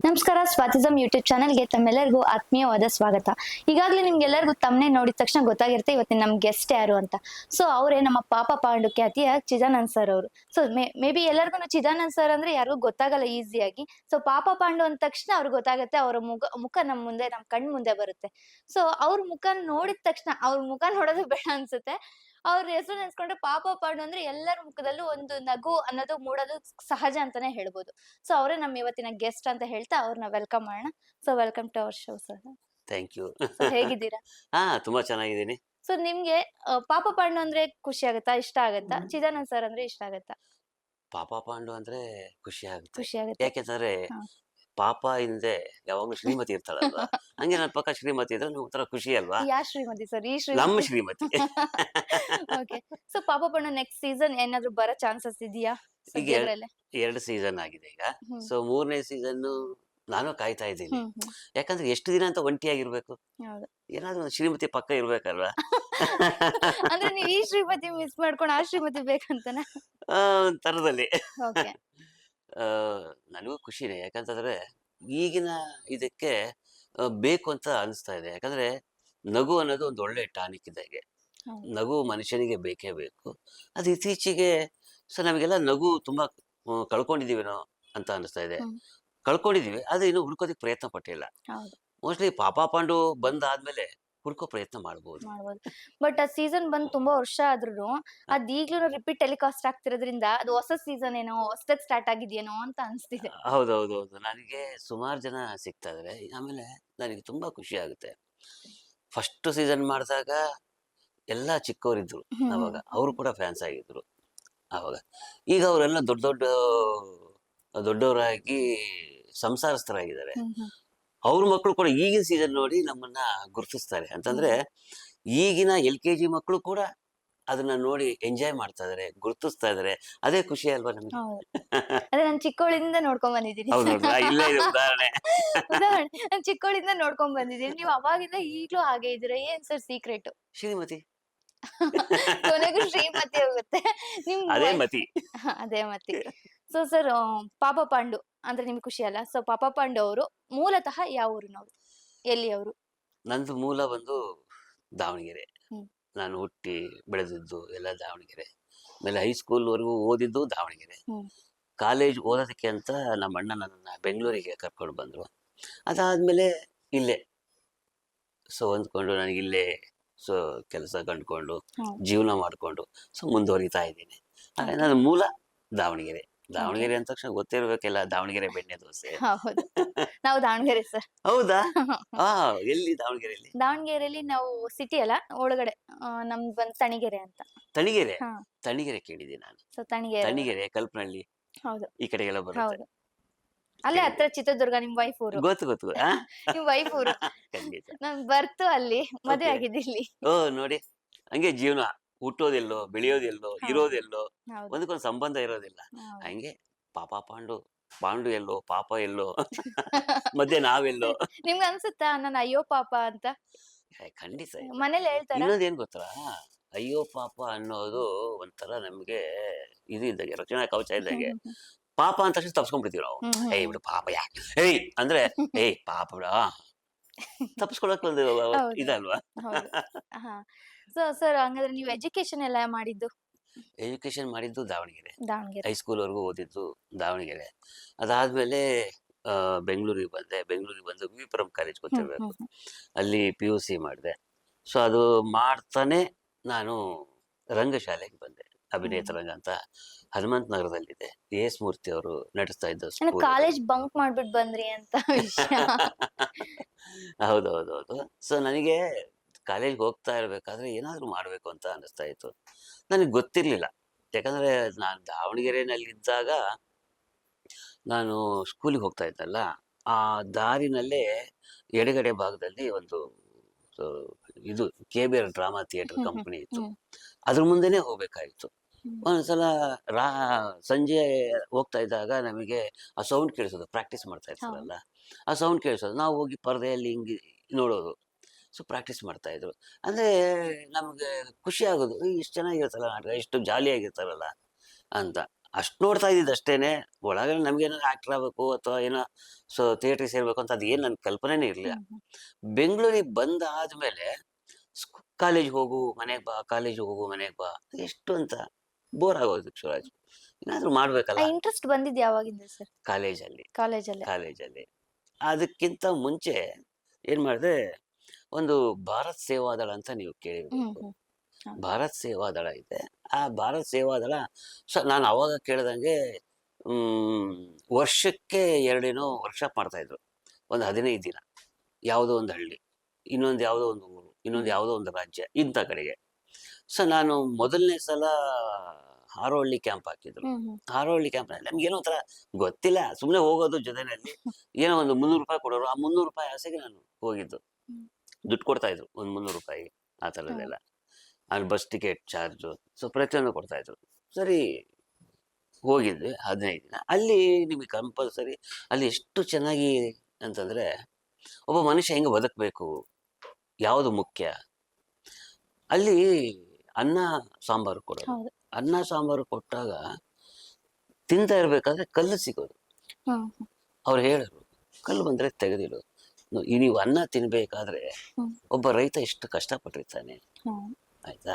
ನಮಸ್ಕಾರ, ಸ್ವಾತಿಸಮ್ ಯೂಟ್ಯೂಬ್ ಚಾನೆಲ್ಗೆ ತಮ್ಮೆಲ್ಲರಿಗೂ ಆತ್ಮೀಯವಾದ ಸ್ವಾಗತ. ಈಗಾಗಲೇ ನಿಮ್ಗೆಲ್ಲರಿಗೂ ತಮ್ಮನೇ ನೋಡಿದ ತಕ್ಷಣ ಗೊತ್ತಾಗಿರುತ್ತೆ ಇವತ್ತಿನ ನಮ್ ಗೆಸ್ಟ್ ಯಾರು ಅಂತ. ಸೊ ಅವರೇ ನಮ್ಮ ಪಾಪ ಪಾಂಡು ಖ್ಯಾತಿಯ ಚಿದಾನಂದ್ ಸರ್ ಅವರು. ಸೊ ಮೇ ಬಿ ಎಲ್ಲರಿಗೂ ಚಿದಾನಂದ್ ಸರ್ ಅಂದ್ರೆ ಯಾರಿಗೂ ಗೊತ್ತಾಗಲ್ಲ ಈಸಿಯಾಗಿ. ಸೊ ಪಾಪ ಪಾಂಡು ಅಂದ ತಕ್ಷಣ ಅವ್ರಿಗೆ ಗೊತ್ತಾಗುತ್ತೆ, ಅವರ ಮುಖ ನಮ್ ಮುಂದೆ, ನಮ್ ಕಣ್ ಮುಂದೆ ಬರುತ್ತೆ. ಸೊ ಅವ್ರ ಮುಖ ನೋಡಿದ ತಕ್ಷಣ ಅವ್ರ ಮುಖ ನೋಡೋದು ಬೇಡ ಅನ್ಸುತ್ತೆ. ಅವ್ರ ಹೆಸರು ನೆನ್ಸ್ಕೊಂಡ್ರೆ ಪಾಪ ಪಾಂಡು ಅಂದ್ರೆ ಎಲ್ಲರ ಮುಖದಲ್ಲೂ ಒಂದು ನಗು ಅನ್ನೋದು ಮೂಡೋದು ಸಹಜ ಅಂತಾನೆ ಹೇಳ್ಬೋದು. ಸೊ ಅವರೇ ನಮ್ಮ ಇವತ್ತಿನ ಗೆಸ್ಟ್ ಅಂತ ಹೇಳ್ತಾ ಅವ್ರನ್ನ ವೆಲ್ಕಮ್ ಮಾಡೋಣ. So welcome to our show sir. Thank you. So ಹೇಗಿದ್ದೀರಾ? ತುಂಬಾ ಚೆನ್ನಾಗಿದ್ದೀನಿ. ಸೊ ನಿಮ್ಗೆ ಪಾಪ ಪಾಂಡು ಅಂದ್ರೆ ಖುಷಿ ಆಗುತ್ತಾ, ಇಷ್ಟ ಆಗುತ್ತಾ? ಚಿದಾನಂದ್ ಸರ್ ಅಂದ್ರೆ ಇಷ್ಟ ಆಗುತ್ತಾ? ಪಾಪ ಪಾಂಡು ಅಂದ್ರೆ ಖುಷಿ ಆಗುತ್ತೆ. ಖುಷಿ ಆಗುತ್ತೆ. ಯಾಕೆಂತಂದ್ರೆ ಹಾ. ಪಾಪ ಹಿಂದೆ ಯಾವಾಗ್ಲೂ ಶ್ರೀಮತಿ ಇರ್ತಾಳಲ್ವಾ, ಹಂಗೆ ನನ್ನ ಪಕ್ಕ ಶ್ರೀಮತಿ ಇದ್ರೆ ನಮ್ಗೆ ಒಂಥರ ಖುಷಿ ಅಲ್ವಾ. ಯಾ ಶ್ರೀಮತಿ ಸರ್? ಈ ನಮ್ಮ ಶ್ರೀಮತಿ. ಶ್ರೀಮತಿ. ಓಕೆ. ಸೊ ಪಾಪ ಪಾಂಡು ನೆಕ್ಸ್ಟ್ ಸೀಸನ್ ಏನಾದ್ರು ಬರೋ ಚಾನ್ಸಸ್ ಇದೆಯಾ ಈಗ ಸದ್ಯದ್ರಲ್ಲೇ? 2 ಸೀಸನ್ ಆಗಿದೆ ಈಗ. ಹ್ಮ್. ಸೊ 3ನೇ ಸೀಸನ್ ನಾನು ಕಾಯ್ತಾ ಇದ್ದೀನಿ. ಹ್ಮ್. ಯಾಕಂದ್ರೆ ಎಷ್ಟು ದಿನ ಅಂತ ಒಂಟಿಯಾಗಿರ್ಬೇಕು, ಹೌದು. ಏನಾದ್ರೂ ಒಂದು ಶ್ರೀಮತಿ ಪಕ್ಕ ಇರ್ಬೇಕಲ್ವಾ. ಅಂದ್ರೆ ನೀವು ಈ ಶ್ರೀಮತಿ ಮಿಸ್ ಮಾಡ್ಕೊಂಡು ಆ ಶ್ರೀಮತಿ ಬೇಕಂತಾನೆ? ಒಂದ್ ತರದಲ್ಲಿ. ಓಕೆ. ನನಗೂ ಖುಷಿನೇ. ಯಾಕಂತಂದ್ರೆ ಈಗಿನ ಇದಕ್ಕೆ ಬೇಕು ಅಂತ ಅನಿಸ್ತಾ ಇದೆ. ಯಾಕಂದ್ರೆ ನಗು ಅನ್ನೋದು ಒಂದು ಒಳ್ಳೆ ಟಾನಿಕ್ ಇದ್ದಾಗೆ. ಹೌದು. ನಗು ಮನುಷ್ಯನಿಗೆ ಬೇಕೇ ಬೇಕು. ಅದು ಇತ್ತೀಚೆಗೆ ನಮಗೆಲ್ಲ ನಗು ತುಂಬಾ ಕಳ್ಕೊಂಡಿದೀವೇನೋ ಅಂತ ಅನಿಸ್ತಾ ಇದೆ. ಹ್ಮ್. ಕಳ್ಕೊಂಡಿದೀವಿ, ಆದ್ರೆ ಇನ್ನು ಹುಡ್ಕೋದಕ್ಕೆ ಪ್ರಯತ್ನ ಪಟ್ಟಿಲ್ಲ. ಹೌದು. ಮೋಸ್ಟ್ಲಿ ಪಾಪ ಪಾಂಡು ಬಂದಾದ್ಮೇಲೆ ಹುಡ್ಕೋ ಪ್ರಯತ್ನ ಮಾಡ್ಬೋದು. ಮಾಡ್ಬೋದು. ಬಟ್ ಆ ಸೀಸನ್ ಬಂದ್ ತುಂಬಾ ವರ್ಷ ಆದ್ರೂನು ಅದ್ ಈಗ್ಲೂ ರಿಪೀಟ್ ಟೆಲಿಕಾಸ್ಟ್ ಆಗ್ತಿರೋದ್ರಿಂದ ಅದು ಹೊಸ ಸೀಸನ್ ಏನೋ ಹೊಸದಾಗಿ ಸ್ಟಾರ್ಟ್ ಆಗಿದ್ಯೇನೋ ಅಂತ ಅನ್ಸ್ತಿದೆ. ಹೌದೌದೌದು, ನನಗೆ ಸುಮಾರು ಜನ ಸಿಗ್ತಾ ಇದಾರೆ. ಆಮೇಲೆ ನನಗೆ ತುಂಬಾ ಖುಷಿ ಆಗುತ್ತೆ. ಫಸ್ಟ್ ಸೀಸನ್ ಮಾಡಿದಾಗ ಎಲ್ಲ ಚಿಕ್ಕವರಿದ್ರು ಅವಾಗ, ಅವರು ಕೂಡ ಫ್ಯಾನ್ಸ್ ಆಗಿದ್ರು ಅವಾಗ. ಈಗ ಅವರೆಲ್ಲ ದೊಡ್ಡವರಾಗಿ ಸಂಸಾರಸ್ಥರಾಗಿದ್ದಾರೆ. ಅವ್ರ ಮಕ್ಕಳು ಕೂಡ ಈಗಿನ ಸೀಸನ್ ನೋಡಿ ನಮ್ಮನ್ನ ಗುರುತಿಸ್ತಾರೆ. ಅಂತಂದ್ರೆ ಈಗಿನ LKG ಮಕ್ಕಳು ಕೂಡ ಅದನ್ನ ನೋಡಿ ಎಂಜಾಯ್ ಮಾಡ್ತಾ ಇದಾರೆ, ಗುರುತಿಸ್ತಾ ಇದಾರೆ. ಅದೇ ಖುಷಿ ಅಲ್ವಾ ನಮ್ಗೆ. ಹೌದು. ಅದೇ ನಾನ್ ಚಿಕ್ಕವಳಿಂದ ನೋಡ್ಕೊಂಡ್ ಬಂದಿದ್ದೀನಿ. ಹೌದು ಇಲ್ಲೇ ಇದೆ ಉದಾಹರಣೆ. ಉದಾಹರಣೆ, ನಾನ್ ಚಿಕ್ಕವಳಿಂದ ನೋಡ್ಕೊಂಡ್ ಬಂದಿದ್ದೀನಿ. ನೀವು ಅವಾಗಿಂದ ಈಗ್ಲೂ ಹಾಗೆ ಇದ್ದೀರಾ, ಏನ್ ಸರ್ ಸೀಕ್ರೆಟ್? ಶ್ರೀಮತಿ. ಕೊನೆಗೂ ಶ್ರೀಮತಿ ಹೋಗುತ್ತೆ ನಿಮ್ ಅದೇ ಮತಿ. ಅದೇ ಮತಿ. ಸೊ ಸರ್, ಪಾಪ ಪಾಂಡು ಅಂದ್ರೆ ನಿಮ್ಗೆ ಖುಷಿ ಅಲ್ಲ? ಸೊ ಪಾಪ ಪಾಂಡು ಅವರು ಮೂಲತಃ ಯಾವ ಊರಿನವರು, ಎಲ್ಲಿ ಅವರು? ನಂದು ಮೂಲ ಬಂದು ದಾವಣಗೆರೆ. ಹ್ಮ್. ನಾನು ಹುಟ್ಟಿ ಬೆಳೆದಿದ್ದು ಎಲ್ಲ ದಾವಣಗೆರೆ. ಆಮೇಲೆ ಹೈಸ್ಕೂಲ್ ವರೆಗೂ ಓದಿದ್ದು ದಾವಣಗೆರೆ. ಕಾಲೇಜ್ ಓದೋದಕ್ಕೆ ಅಂತ ನಮ್ಮ ಅಣ್ಣ ನನ್ನನ್ನು ಬೆಂಗಳೂರಿಗೆ ಕರ್ಕೊಂಡು ಬಂದರು. ಅದಾದಮೇಲೆ ಇಲ್ಲೇ ಹೊಂದ್ಕೊಂಡು ನನಗೆ ಇಲ್ಲೇ ಕೆಲಸ ಕಂಡುಕೊಂಡು ಜೀವನ ಮಾಡಿಕೊಂಡು ಮುಂದುವರಿತಾ ಇದ್ದೀನಿ. ಹಾಗೆ ನನ್ನ ಮೂಲ ದಾವಣಗೆರೆ. ದಾವಣಗೆರೆ ಅಂದ ತಕ್ಷಣ ಗೊತ್ತಿರ್ಬೇಕೆಲ್ಲ, ದಾವಣಗೆರೆ ಬೆಣ್ಣೆ ದೋಸೆ. ಹೌದು, ನಾವು ದಾವಣಗೆರೆ ಸರ್. ಹೌದಾ? ಎಲ್ಲಿ ದಾವಣಗೆರೆಯಲ್ಲಿ? ದಾವಣಗೆರೆಯಲ್ಲಿ ನಾವು ಸಿಟಿ ಅಲ್ಲ, ಒಳಗಡೆ ನಮ್ದು ಬಂದ್ ತಣಿಗೆರೆ ಅಂತ. ತಣಿಗೆರೆ? ಹಾ. ತಣಿಗೆರೆ ಕೇಳಿದ್ದೀನಿ ನಾನು. ಸೊ ತಣಿಗೆರೆ. ತಣಿಗೆರೆ, ಕಲ್ಪನಹಳ್ಳಿ, ಹೌದು ಈ ಕಡೆಗೆಲ್ಲ ಬರುತ್ತೆ. ಹೌದು. ಅಲ್ಲೇ ಹತ್ರ ಚಿತ್ರದುರ್ಗ, ನಿಮ್ ವೈಫ್ ಊರು. ಗೊತ್ತು. ನಿಮ್ ವೈಫ್ ಊರು. ಖಂಡಿತ. ನಾನ್ ಬರ್ತು ಅಲ್ಲಿ, ಮದುವೆ Okay. ಆಗಿದ್ದು ಇಲ್ಲಿ. ನೋಡಿ, ಹಂಗೆ ಜೀವನ. ಹುಟ್ಟೋದೆಲ್ಲೋ, ಬೆಳೆಯೋದೆಲ್ಲೋ, ಇರೋದೆಲ್ಲೋ, ಹೌದು. ಒಂದಕ್ಕೊಂದು ಸಂಬಂಧ ಇರೋದಿಲ್ಲ. ಹೌದು. ಹಂಗೆ ಪಾಪ ಪಾಂಡು ಎಲ್ಲೋ, ಪಾಪ ಎಲ್ಲೋ, ಮಧ್ಯೆ ನಾವೆಲ್ಲೋ. ನಿಮ್ಗೆ ಅನ್ಸುತ್ತಾ ನಾನು ಅಯ್ಯೋ ಪಾಪ ಅಂತ? ಖಂಡಿತ. ಮನೇಲಿ ಹೇಳ್ತಾರ? ಇನ್ನೊಂದೇನ್ ಗೊತ್ತಾ, ಅಯ್ಯೋ ಪಾಪ ಅನ್ನೋದು ಒಂಥರ ನಮ್ಗೆ ಇದು ಇದ್ದಾಗೆ, ರಕ್ಷಣಾ ಕವಚ ಇದ್ದಾಗೆ. ಪಾಪ ಅಂತ ತಕ್ಷಣ ತಪ್ಸ್ಕೊಂಡ್ಬಿಡ್ತೀವಿ ನಾವು. ಏಯ್ ಬಿಡು ಪಾಪ, ಯಾಕೆ ಏಯ್ ಅಂದ್ರೆ ಏಯ್ ಪಾಪ ಬಿಡ, ತಪ್ಪಿಸ್ಕೊಳಕ್ ಒಂದು ಇದಲ್ವಾ. ಹೌದು. ಹಾ. ಸೊ ಸರ್, ಹಂಗಾದ್ರೆ ನೀವು ಎಜುಕೇಶನ್ ಎಲ್ಲ ಮಾಡಿದ್ದು ಎಜುಕೇಶನ್ ಮಾಡಿದ್ದು ದಾವಣಗೆರೆ. ದಾವಣಗೆರೆ. ಹೈಸ್ಕೂಲ್ ವರೆಗೂ ಓದಿದ್ದು ದಾವಣಗೆರೆ. ಅದಾದ್ಮೇಲೆ ಬೆಂಗಳೂರಿಗೆ ಬಂದು ವಿಪುರಂ ಕಾಲೇಜ್ ಗೊತ್ತಿರ್ಬೇಕು, ಅಲ್ಲಿ PUC ಮಾಡಿದೆ. ಸೊ ಅದು ಮಾಡ್ತಾನೆ ನಾನು ರಂಗಶಾಲೆಗೆ ಬಂದೆ. ಅಭಿನೇತ ರಂಗ ಅಂತ ಹನುಮಂತ ನಗರದಲ್ಲಿದೆ. AS ಮೂರ್ತಿ ಅವರು ನಡೆಸ್ತಾ ಇದ್ದ ಸ್ಕೂಲ್. ಕಾಲೇಜ್ ಬಂಕ್ ಮಾಡ್ಬಿಟ್ಟು ಬಂದ್ರಿ ಅಂತ ವಿಷಯ. ಹೌದೌದೌದು. ಸೊ ನನಗೆ ಕಾಲೇಜ್ಗೆ ಹೋಗ್ತಾ ಇರ್ಬೇಕಾದ್ರೆ ಏನಾದ್ರು ಮಾಡ್ಬೇಕು ಅಂತ ಅನಿಸ್ತಾ ಇತ್ತು. ನನಗೆ ಗೊತ್ತಿರ್ಲಿಲ್ಲ. ಯಾಕಂದ್ರೆ ನಾನು ದಾವಣಗೆರೆನಲ್ಲಿದ್ದಾಗ ನಾನು ಸ್ಕೂಲಿಗೆ ಹೋಗ್ತಾ ಇದ್ದಲ್ಲ, ಆ ದಾರಿನಲ್ಲೇ ಎಡಗಡೆ ಭಾಗದಲ್ಲಿ ಒಂದು ಇದು KBR ಡ್ರಾಮಾ ಥಿಯೇಟರ್ ಕಂಪನಿ ಇತ್ತು. ಅದ್ರ ಮುಂದೆನೆ ಹೋಗ್ಬೇಕಾಗಿತ್ತು. ಒಂದ್ಸಲ ಸಂಜೆ ಹೋಗ್ತಾ ಇದ್ದಾಗ ನಮಗೆ ಆ ಸೌಂಡ್ ಕೇಳಿಸೋದು, ಪ್ರಾಕ್ಟೀಸ್ ಮಾಡ್ತಾ ಇರ್ತಾರಲ್ಲ, ಆ ಸೌಂಡ್ ಕೇಳಿಸೋದು. ನಾವು ಹೋಗಿ ಪರದೆಯಲ್ಲಿ ಹಿಂಗೆ ನೋಡೋದು. ಸೊ ಪ್ರಾಕ್ಟೀಸ್ ಮಾಡ್ತಾ ಇದ್ರು. ಅಂದ್ರೆ ನಮ್ಗೆ ಖುಷಿ ಆಗೋದು, ಇಷ್ಟು ಚೆನ್ನಾಗಿರುತ್ತಲ್ಲ ನಾಟಕ, ಇಷ್ಟು ಜಾಲಿಯಾಗಿರ್ತಾರಲ್ಲ ಅಂತ. ಅಷ್ಟು ನೋಡ್ತಾ ಇದ್ದಿದ್ದು ಅಷ್ಟೇನೆ. ಒಳಗಡೆ ನಮ್ಗೇನಾದ್ರು ಆಕ್ಟರ್ ಆಗ್ಬೇಕು ಅಥವಾ ಏನೋ ಥಿಯೇಟ್ರಿಗೆ ಸೇರ್ಬೇಕು ಅಂತ ಅದೇನು ನನ್ನ ಕಲ್ಪನೆನೇ ಇರಲಿಲ್ಲ. ಹ್ಮ್ ಬೆಂಗಳೂರಿಗೆ ಬಂದಾದ್ಮೇಲೆ ಕಾಲೇಜ್ ಹೋಗು ಮನೆಗೆ ಬಾ, ಕಾಲೇಜ್ ಹೋಗು ಮನೆಗೆ ಬಾ, ಎಷ್ಟು ಅಂತ ಬೋರ್ ಆಗೋದಕ್ಕೆ ಶುರು ಆಯ್ತು. ಏನಾದ್ರು ಮಾಡ್ಬೇಕಲ್ಲ ಇಂಟ್ರೆಸ್ಟ್ ಬಂದಿದ್ ಯಾವಾಗಿಂದ ಸರ್? ಕಾಲೇಜಲ್ಲಿ. ಕಾಲೇಜಲ್ಲೇ? ಕಾಲೇಜಲ್ಲಿ ಅದಕ್ಕಿಂತ ಮುಂಚೆ ಏನ್ ಮಾಡಿದೆ, ಒಂದು ಭಾರತ್ ಸೇವಾದಳ ಅಂತ ನೀವು ಹ್ಮ್ ಕೇಳಿರ್ಬೇಕು. ಹ್ಮ್ ಹೌದು. ಭಾರತ್ ಸೇವಾದಳ ಇದೆ. ಆ ಭಾರತ್ ಸೇವಾದಳ ನಾನು ಅವಾಗ ಕೇಳ್ದಂಗೆ ಹ್ಮ್ ವರ್ಷಕ್ಕೆ ಎರಡೇನೋ ವರ್ಕ್ಶಾಪ್ ಮಾಡ್ತಾ ಇದ್ರು. ಒಂದು 15 ದಿನ ಯಾವುದೋ ಒಂದು ಹಳ್ಳಿ, ಇನ್ನೊಂದು ಯಾವುದೋ ಒಂದು ಊರು, ಇನ್ನೊಂದು ಹ್ಮ್ ಯಾವುದೋ ಒಂದು ರಾಜ್ಯ, ಇಂಥ ಕಡೆಗೆ. ನಾನು ಮೊದಲನೇ ಸಲ ಹಾರೋಹಳ್ಳಿ ಕ್ಯಾಂಪ್ ಹಾಕಿದ್ರು. ಹ್ಮ್ ಹ್ಮ್ ಹಾರೋಹಳ್ಳಿ ಕ್ಯಾಂಪ್ನಲ್ಲಿ ನಮ್ಗೇನೋ ಒಂಥರ ಗೊತ್ತಿಲ್ಲ, ಸುಮ್ಮನೆ ಹೋಗೋದು ಜೊತೆನಲ್ಲಿ. ಏನೋ ಒಂದು 300 ರೂಪಾಯಿ ಕೊಡೋರು, ಆ 300 ರೂಪಾಯಿ ಆಸೆಗೆ ನಾನು ಹೋಗಿದ್ದು. ಹ್ಮ್ ದುಡ್ಡು ಕೊಡ್ತಾ ಇದ್ರು, ಒಂದು 300 ರೂಪಾಯಿ ಆ ಹ್ಮ್ ಥರದ್ದೆಲ್ಲ. ಅಲ್ಲಿ ಬಸ್ ಟಿಕೆಟ್ ಚಾರ್ಜು, ಸೊ ಪ್ರತಿಯೊಂದು ಕೊಡ್ತಾ ಇದ್ರು. ಸರಿ ಹೋಗಿದ್ವಿ 15 ದಿನ. ಅಲ್ಲಿ ನಿಮಗೆ ಕಂಪಲ್ಸರಿ ಅಲ್ಲಿ ಎಷ್ಟು ಚೆನ್ನಾಗಿ ಅಂತಂದ್ರೆ, ಒಬ್ಬ ಮನುಷ್ಯ ಹೆಂಗೆ ಬದುಕಬೇಕು, ಯಾವುದು ಮುಖ್ಯ. ಅಲ್ಲಿ ಅನ್ನ ಸಾಂಬಾರು ಕೊಡೋದು. ಹೌದು. ಅನ್ನ ಸಾಂಬಾರು ಕೊಟ್ಟಾಗ ತಿಂತಾ ಇರ್ಬೇಕಾದ್ರೆ ಕಲ್ಲು ಸಿಗೋದು. ಹ್ಮ್ ಅವ್ರು ಹೇಳೋರು, ಕಲ್ಲು ಬಂದ್ರೆ ತೆಗೆದಿಡು. ನೀವು ಅನ್ನ ತಿನ್ಬೇಕಾದ್ರೆ ಹ್ಮ್ ಒಬ್ಬ ರೈತ ಎಷ್ಟು ಕಷ್ಟಪಟ್ಟಿರ್ತಾನೆ, ಹ್ಮ್ ಆಯ್ತಾ?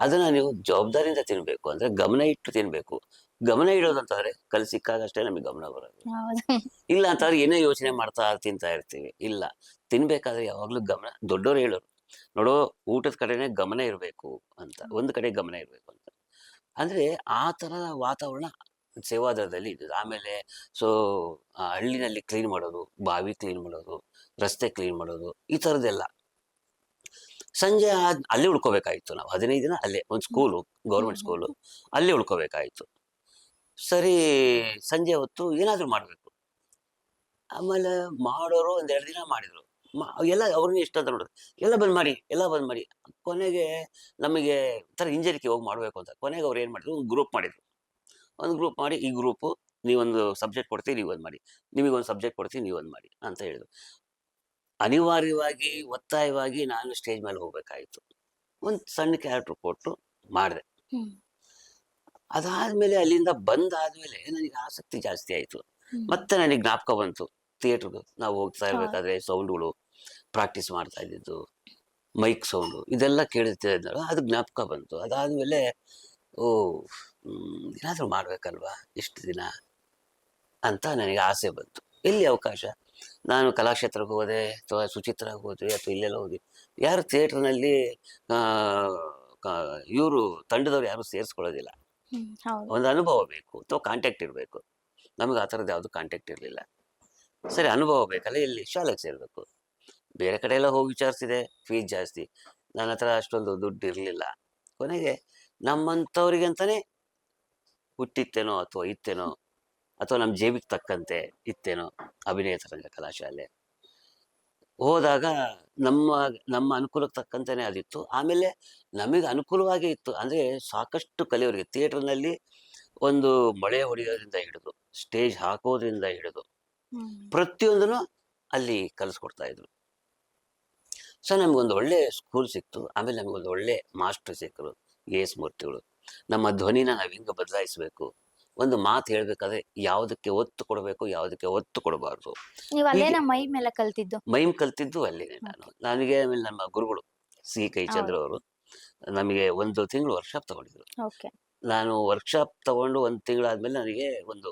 ಅದನ್ನ ನೀವು ಜವಾಬ್ದಾರಿಯಿಂದ ತಿನ್ಬೇಕು, ಅಂದ್ರೆ ಗಮನ ಇಟ್ಟು ತಿನ್ಬೇಕು. ಗಮನ ಇಡೋದು ಅಂತಂದ್ರೆ ಕಲ್ಲು ಸಿಕ್ಕಾಗ ಅಷ್ಟೇ ನಮಗೆ ಗಮನ ಬರೋದು. ಹೌದು. ಇಲ್ಲ ಅಂತಂದ್ರೆ ಏನೇ ಯೋಚನೆ ಮಾಡ್ತಾ ತಿಂತಾ ಇರ್ತೀವಿ. ಇಲ್ಲ, ತಿನ್ಬೇಕಾದ್ರೆ ಯಾವಾಗ್ಲೂ ಗಮನ. ದೊಡ್ಡೋರು ಹೇಳೋರು, ನೋಡೋ ಊಟದ ಕಡೆನೆ ಗಮನ ಇರಬೇಕು ಅಂತ, ಒಂದು ಕಡೆ ಗಮನ ಇರಬೇಕು ಅಂತ. ಅಂದ್ರೆ ಆ ತರ ವಾತಾವರಣ ಸೇವಾದಳದಲ್ಲಿ ಇದ್ದದ್ದು. ಆಮೇಲೆ ಸೊ ಹಳ್ಳಿನಲ್ಲಿ ಕ್ಲೀನ್ ಮಾಡೋದು, ಬಾವಿ ಕ್ಲೀನ್ ಮಾಡೋದು, ರಸ್ತೆ ಕ್ಲೀನ್ ಮಾಡೋದು, ಈ ಥರದ್ದೆಲ್ಲ. ಸಂಜೆ ಅಲ್ಲೇ ಉಳ್ಕೋಬೇಕಾಯ್ತು ನಾವು 15 ದಿನ ಅಲ್ಲೇ. ಒಂದು ಹ್ಮ್ ಸ್ಕೂಲು, ಹ್ಮ್ ಗೌರ್ಮೆಂಟ್ ಹ್ಮ್ ಸ್ಕೂಲು, ಅಲ್ಲೇ ಉಳ್ಕೋಬೇಕಾಯ್ತು. ಸರಿ, ಸಂಜೆ ಹೊತ್ತು ಏನಾದರೂ ಮಾಡಬೇಕು. ಆಮೇಲೆ ಮಾಡೋರು ಒಂದೆರಡು ದಿನ ಮಾಡಿದ್ರು. ಎಲ್ಲ ಅವ್ರನ್ನೇ ಇಷ್ಟ ಅಂತ ನೋಡೋದು. ಎಲ್ಲ ಬಂದ್ ಮಾಡಿ, ಎಲ್ಲ ಬಂದ್ ಮಾಡಿ. ಕೊನೆಗೆ ನಮಗೆ ಒಂಥರ ಹಿಂಜರಿಕೆ ಹೋಗಿ ಮಾಡಬೇಕು ಅಂತ. ಕೊನೆಗೆ ಅವ್ರು ಏನು ಮಾಡಿದ್ರು, ಒಂದು ಗ್ರೂಪ್ ಮಾಡಿದ್ರು. ಒಂದು ಗ್ರೂಪ್ ಮಾಡಿ, ಈ ಗ್ರೂಪು ನೀವೊಂದು ಸಬ್ಜೆಕ್ಟ್ ಕೊಡ್ತೀವಿ, ನೀವೊಂದು ಮಾಡಿ, ನಿಮಗೊಂದು ಸಬ್ಜೆಕ್ಟ್ ಕೊಡ್ತೀವಿ, ನೀವೊಂದು ಮಾಡಿ ಅಂತ ಹೇಳಿದ್ರು. ಅನಿವಾರ್ಯವಾಗಿ, ಒತ್ತಾಯವಾಗಿ ನಾನು ಸ್ಟೇಜ್ ಮೇಲೆ ಹೋಗ್ಬೇಕಾಯ್ತು. ಒಂದು ಸಣ್ಣ ಕ್ಯಾರೆಕ್ಟರ್ ಕೊಟ್ಟು ಮಾಡಿದೆ. ಹ್ಮ್ ಅದಾದ್ಮೇಲೆ ಅಲ್ಲಿಂದ ಬಂದಾದ್ಮೇಲೆ ನನಗೆ ಆಸಕ್ತಿ ಜಾಸ್ತಿ ಆಯಿತು. ಹ್ಮ್ ಮತ್ತೆ ನನಗೆ ಜ್ಞಾಪಕ ಬಂತು ಥಿಯೇಟ್ರಿಗೆ ನಾವು ಹೋಗ್ತಾ ಹೌದು. ಇರಬೇಕಾದ್ರೆ ಸೌಂಡ್ಗಳು ಪ್ರಾಕ್ಟೀಸ್ ಮಾಡ್ತಾ ಇದ್ದಿದ್ದು, ಮೈಕ್ ಸೌಂಡು ಇದೆಲ್ಲ ಕೇಳ್ತಾ ಇದ್ದಲ್ಲ, ಅದು ಜ್ಞಾಪಕ ಬಂತು. ಅದಾದ್ಮೇಲೆ ಓ ಏನಾದರೂ ಮಾಡ್ಬೇಕಲ್ವಾ ಇಷ್ಟು ದಿನ ಅಂತ ನನಗೆ ಆಸೆ ಬಂತು. ಎಲ್ಲಿ ಅವಕಾಶ? ನಾನು ಕಲಾಕ್ಷೇತ್ರಕ್ಕೆ ಹೋದೆ ಅಥವಾ ಸುಚಿತ್ರಾಗೆ ಹೋದ್ವಿ ಅಥವಾ ಇಲ್ಲೆಲ್ಲ ಹೋದ್ವಿ. ಯಾರು ಥಿಯೇಟ್ರ್ನಲ್ಲಿ ಇವರು ತಂಡದವ್ರು ಯಾರು ಸೇರಿಸ್ಕೊಳ್ಳೋದಿಲ್ಲ. ಹೌದು. ಒಂದು ಅನುಭವ ಬೇಕು ಅಥವಾ ಕಾಂಟ್ಯಾಕ್ಟ್ ಇರಬೇಕು. ನಮಗೆ ಆ ಥರದ್ದು ಯಾವುದು ಕಾಂಟ್ಯಾಕ್ಟ್ ಇರಲಿಲ್ಲ. ಸರಿ, ಅನುಭವ ಬೇಕಲ್ಲ, ಎಲ್ಲಿ ಶಾಲೆಗೆ ಸೇರಬೇಕು. ಬೇರೆ ಕಡೆ ಎಲ್ಲ ಹೋಗಿ ವಿಚಾರಿಸಿದೆ, ಫೀಸ್ ಜಾಸ್ತಿ. ನನ್ನ ಹತ್ರ ಅಷ್ಟೊಂದು ದುಡ್ಡು ಇರಲಿಲ್ಲ. ಕೊನೆಗೆ ನಮ್ಮಂಥವ್ರಿಗೆ ಅಂತಲೇ ಹುಟ್ಟಿತ್ತೇನೋ ಅಥವಾ ಇತ್ತೇನೋ, ಅಥವಾ ನಮ್ಮ ಜೇಬಿಗೆ ತಕ್ಕಂತೆ ಇತ್ತೇನೋ ಅಭಿನಯ ತರಂಗ ಕಲಾಶಾಲೆ. ಹೋದಾಗ ನಮ್ಮ ನಮ್ಮ ಅನುಕೂಲಕ್ಕೆ ತಕ್ಕಂತೆಯೇ ಅದಿತ್ತು. ಆಮೇಲೆ ನಮಗೆ ಅನುಕೂಲವಾಗೇ ಇತ್ತು. ಅಂದರೆ ಸಾಕಷ್ಟು ಕಲಿಯೋರಿಗೆ ಥಿಯೇಟ್ರ್ನಲ್ಲಿ ಒಂದು ಮೊಳೆ ಹೊಡೆಯೋದ್ರಿಂದ ಹಿಡಿದು, ಸ್ಟೇಜ್ ಹಾಕೋದ್ರಿಂದ ಹಿಡಿದು ಹ್ಮ್ ಪ್ರತಿಯೊಂದನ್ನು ಅಲ್ಲಿ ಕಲಿಸ್ಕೊಡ್ತಾ ಇದ್ರು. ಸೊ ನಮಗೊಂದು ಒಳ್ಳೆ ಸ್ಕೂಲ್ ಸಿಕ್ತು. ಆಮೇಲೆ ನಮಗೊಂದು ಒಳ್ಳೆ ಮಾಸ್ಟರ್ ಸಿಕ್ಕರು, ಎಸ್ ಮೂರ್ತಿಗಳು. ನಮ್ಮ ಧ್ವನಿನ ನಾವು ಹೆಂಗೆ ಬದಲಾಯಿಸಬೇಕು, ಒಂದು ಮಾತು ಹೇಳ್ಬೇಕಾದ್ರೆ ಯಾವುದಕ್ಕೆ ಒತ್ತು ಕೊಡಬೇಕು, ಯಾವುದಕ್ಕೆ ಒತ್ತು ಕೊಡಬಾರ್ದು. ನೀವ್ ಹೀಗೆ ಅಲ್ಲೇನ ಮೈ ಮೇಲೆ ಕಲ್ತಿದ್ದು? ಮೈಮ್ ಕಲ್ತಿದ್ದು ಅಲ್ಲಿನೇ ನಾನು. ನನಗೆ ಆಮೇಲೆ ನಮ್ಮ ಗುರುಗಳು ಸಿ ಕೈ ಚಂದ್ರ ಹೌದು. ಅವರು ನಮಗೆ 1 ತಿಂಗಳು ವರ್ಕ್ಶಾಪ್ ತಗೊಂಡಿದ್ರು. ಓಕೆ. ನಾನು ವರ್ಕ್ಶಾಪ್ ತಗೊಂಡು 1 ತಿಂಗಳಾದ್ಮೇಲೆ ನನಗೆ ಒಂದು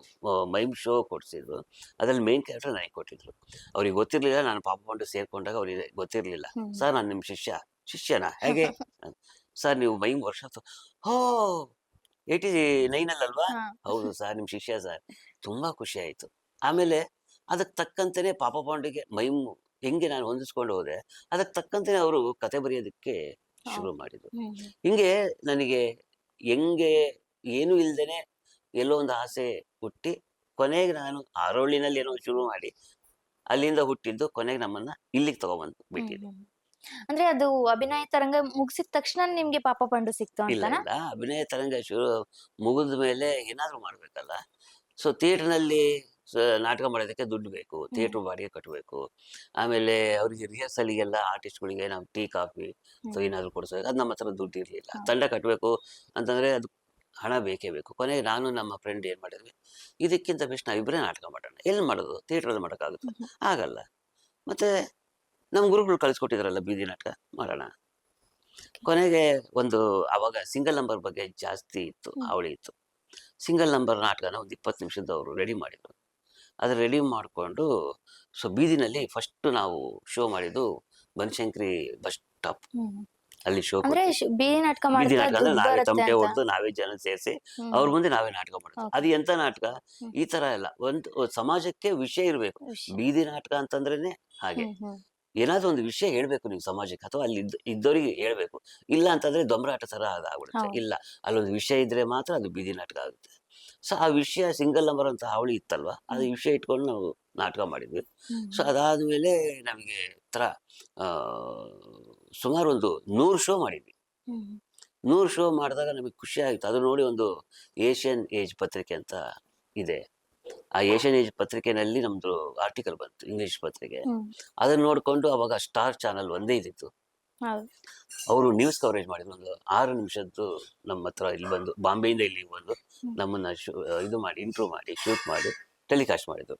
ಮೈಮ್ ಶೋ ಕೊಡಿಸಿದ್ರು. ಅದ್ರಲ್ಲಿ ಮೇನ್ ಕ್ಯಾರೆಕ್ಟರ್ ನನಗೆ ಕೊಟ್ಟಿದ್ರು. ಅವ್ರಿಗೆ ಗೊತ್ತಿರಲಿಲ್ಲ, ನಾನು ಪಾಪ ಬಂಡು ಸೇರ್ಕೊಂಡಾಗ ಅವ್ರಿಗೆ ಗೊತ್ತಿರಲಿಲ್ಲ. ಹ್ಮ್ ಸರ್ ನಾನು ನಿಮ್ಮ ಶಿಷ್ಯನಾ ಹೇಗೆ? ಸರ್ ನೀವು ಮೈಮ್ ವರ್ಕ್ಶಾಪ್ ಹೋ 89 ಅಲ್ವಾ? ಹಾ. ಹೌದು ಸರ್, ನಿಮ್ಮ ಶಿಷ್ಯ ಸರ್. ತುಂಬಾ ಖುಷಿ ಆಯ್ತು. ಆಮೇಲೆ ಅದಕ್ಕೆ ತಕ್ಕಂತೆಯೇ ಪಾಪ ಪಾಂಡುಗೆ ಮೈಮ್ ಹೆಂಗೆ ನಾನು ಹೊಂದಿಸ್ಕೊಂಡು ಹೋದೆ, ಅದಕ್ಕೆ ತಕ್ಕಂತೆಯೇ ಅವರು ಕತೆ ಬರೆಯೋದಕ್ಕೆ ಶುರು ಹೌದು. ಮಾಡಿದ್ರು. ಹ್ಮ್ ಹಿಂಗೆ ನನಗೆ ಹೆಂಗೆ ಏನೂ ಇಲ್ದೇನೆ ಎಲ್ಲೋ ಒಂದು ಆಸೆ ಹುಟ್ಟಿ, ಕೊನೆಗೆ ನಾನು ಹಾರೋಹಳ್ಳಿನಲ್ಲಿ ಏನೋ ಶುರು ಮಾಡಿ ಅಲ್ಲಿಂದ ಹುಟ್ಟಿದ್ದು ಕೊನೆಗೆ ನಮ್ಮನ್ನ ಇಲ್ಲಿಗೆ ತಗೊಂಬಂದು ಹ್ಮ್ ಬಿಟ್ಟಿದೆ. ಹ್ಮ್. ಅಂದ್ರೆ ಅದು ಅಭಿನಯ ತರಂಗ ಮುಗಿಸಿದ ತಕ್ಷಣ ನಿಮ್ಗೆ ಪಾಪ ಪಂಡು ಸಿಕ್ತು ಇಲ್ಲ ಅಂತನಾ? ಇಲ್ಲ, ಅಭಿನಯ ತರಂಗ ಮುಗಿದ ಮೇಲೆ ಏನಾದರೂ ಮಾಡಬೇಕಲ್ಲ. ಸೊ ಥಿಯೇಟ್ರ್ನಲ್ಲಿ ನಾಟಕ ಮಾಡೋದಕ್ಕೆ ದುಡ್ಡು ಬೇಕು, ಹ್ಮ್ ಥಿಯೇಟ್ರ್ ಬಾಡಿಗೆ ಕಟ್ಟಬೇಕು. ಆಮೇಲೆ ಅವರಿಗೆ ರಿಹರ್ಸಲಿಗೆಲ್ಲ ಆರ್ಟಿಸ್ಟ್ಗಳಿಗೆ ನಾವು ಟೀ ಕಾಫಿ ಅಥವಾ ಹ್ಮ್ ಏನಾದರೂ ಕೊಡಿಸ್ಬೇಕು. ಅದು ನಮ್ಮ ಹತ್ರ ದುಡ್ಡು ಇರಲಿಲ್ಲ. ಹೌದು. ತಂಡ ಕಟ್ಟಬೇಕು ಅಂತಂದರೆ ಅದು ಹಣ ಬೇಕೇ ಬೇಕು. ಕೊನೆಗೆ ನಾನು ನಮ್ಮ ಫ್ರೆಂಡ್ ಏನು ಮಾಡಿದ್ವಿ, ಇದಕ್ಕಿಂತ ಬೆಸ್ಟ್ ನಾವಿಬ್ಬರೇ ನಾಟಕ ಮಾಡೋಣ. ಎಲ್ಲಿ ಮಾಡೋದು? ಥಿಯೇಟ್ರಲ್ಲಿ ಮಾಡೋಕ್ಕಾಗುತ್ತಾ? ಆಗಲ್ಲ. ಮತ್ತೆ ನಮ್ಮ ಗುರುಗಳು ಕಳಿಸ್ಕೊಟ್ಟಿದ್ರಲ್ಲ ಬೀದಿ ನಾಟಕ ಮಾಡೋಣ. ಕೊನೆಗೆ ಒಂದು ಅವಾಗ ಸಿಂಗಲ್ ನಂಬರ್ ಬಗ್ಗೆ ಜಾಸ್ತಿ ಇತ್ತು, ಅವಳಿ ಇತ್ತು. ಸಿಂಗಲ್ ನಂಬರ್ ನಾಟಕನ ಒಂದು 20 ನಿಮಿಷದ್ದು ಅವರು ರೆಡಿ ಮಾಡಿದ್ರು. ಅದು ರೆಡಿ ಮಾಡಿಕೊಂಡು ಸೊ ಬೀದಿನಲ್ಲಿ ಫಸ್ಟ್ ನಾವು ಶೋ ಮಾಡಿದ್ದು ಬನಶಂಕರಿ ಬಸ್ ಸ್ಟಾಪ್. ಅಲ್ಲಿ ಶೋ ಅಂದ್ರೆ ಬೀದಿ ನಾಟಕ ಬೀದಿ ಮಾಡಿದ್ರೆ ನಾಟಕ ಅಂದ್ರೆ ದುಡ್ಡು ನಾವೇ ಬರುತ್ತೆ ತಮಟೆ ಅಂತ. ಹೊಡೆದು ನಾವೇ ಜನ ಸೇರಿಸಿ ಅವ್ರ ಮುಂದೆ ನಾವೇ ನಾಟಕ ಮಾಡೋದು. Okay. ಅದು ಎಂತ ನಾಟಕ? ಈ ತರ ಎಲ್ಲ ಒಂದು ಸಮಾಜಕ್ಕೆ ವಿಷಯ ಇರಬೇಕು. ವಿಷಯ. ಬೀದಿ ನಾಟಕ ಅಂತಂದ್ರೇನೆ ಹಾಗೆ. ಏನಾದ್ರೂ ಒಂದು ವಿಷಯ ಹೇಳ್ಬೇಕು ನೀವು ಸಮಾಜಕ್ಕೆ, ಅಥವಾ ಅಲ್ಲಿ ಇದ್ದವರಿಗೆ ಹೇಳ್ಬೇಕು. ಇಲ್ಲ ಅಂತಂದ್ರೆ ದೊಂಬರಾಟ ತರ ಅದಾಗ್ಬಿಡುತ್ತೆ. ಹೌದು. ಇಲ್ಲ, ಅಲ್ಲೊಂದು ವಿಷಯ ಇದ್ರೆ ಮಾತ್ರ ಅದು ಬೀದಿ ನಾಟಕ ಆಗುತ್ತೆ. ಸೊ ಆ ವಿಷಯ ಸಿಂಗಲ್ ನಂಬರ್ ಅಂತ ಹಾವಳಿ ಇತ್ತಲ್ವಾ, ಅದು ವಿಷಯ ಇಟ್ಕೊಂಡು ನಾವು ನಾಟಕ ಮಾಡಿದ್ವಿ. ಸೊ ಅದಾದ್ಮೇಲೆ ನಮಗೆ ತರ ಸುಮಾರು ಒಂದು 100 ಶೋ ಮಾಡಿದ್ವಿ. 100 ಶೋ ಮಾಡಿದಾಗ ನಮಗೆ ಖುಷಿ ಆಯಿತು. ಅದು ನೋಡಿ ಒಂದು ಏಷ್ಯನ್ ಏಜ್ ಪತ್ರಿಕೆ ಅಂತ ಇದೆ. ಆ ಏಷ್ಯನ್ ಏಜ್ ಪತ್ರಿಕೆನಲ್ಲಿ ನಮ್ದು ಆರ್ಟಿಕಲ್ ಬಂತು, ಇಂಗ್ಲಿಷ್ ಪತ್ರಿಕೆ. ಅದನ್ನ ನೋಡ್ಕೊಂಡು ಅವಾಗ ಸ್ಟಾರ್ ಚಾನಲ್ ಒಂದೇ ಇದ್ದಿತ್ತು. ಅವರು ನ್ಯೂಸ್ ಕವರೇಜ್ ಮಾಡಿದ್ರು. ಒಂದು 6 ನಿಮಿಷದ್ದು ನಮ್ಮ ಹತ್ರ ಇಲ್ಲಿ ಬಂದು, ಬಾಂಬೆಯಿಂದ ಇಲ್ಲಿಗೆ ಬಂದು ನಮ್ಮನ್ನ ಇದು ಮಾಡಿ ಇಂಟ್ರೂ ಮಾಡಿ ಶೂಟ್ ಮಾಡಿ ಟೆಲಿಕಾಸ್ಟ್ ಮಾಡಿದ್ರು.